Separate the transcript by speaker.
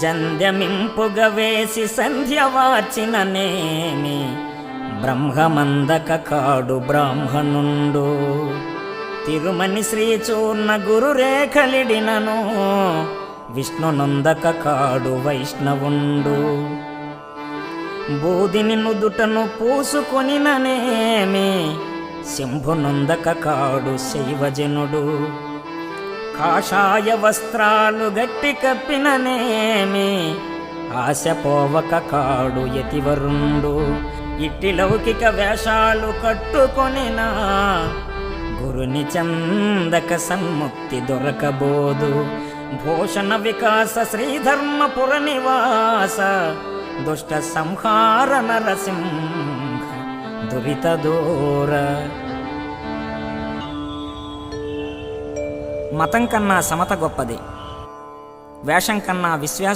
Speaker 1: జంధ్యమింపుగా వేసి సంధ్య వార్చిననేమి బ్రహ్మమందక కాడు బ్రాహ్మణుండు. తిరుమని శ్రీచూర్ణ గురురేఖలిడినను విష్ణునందక కాడు వైష్ణవుండు. బూదిని నుదుటను పూసుకొనిననేమి శంభునందక కాడు శైవజనుడు. కాషాయ వస్త్రాలు గట్టి కప్పిననేమి ఆశపోవక కాడు యతివరుండు. ఇట్టి లౌకిక వేషాలు కట్టుకొనినా గురుని చందక సన్ముక్తి దొరకబోదు. భూషణ వికాస శ్రీధర్మపుర నివాస దుష్ట సంహార నరసింహ దురిత దూర. మతం కన్నా సమత గొప్పది, వేషం కన్నా విశ్వాసం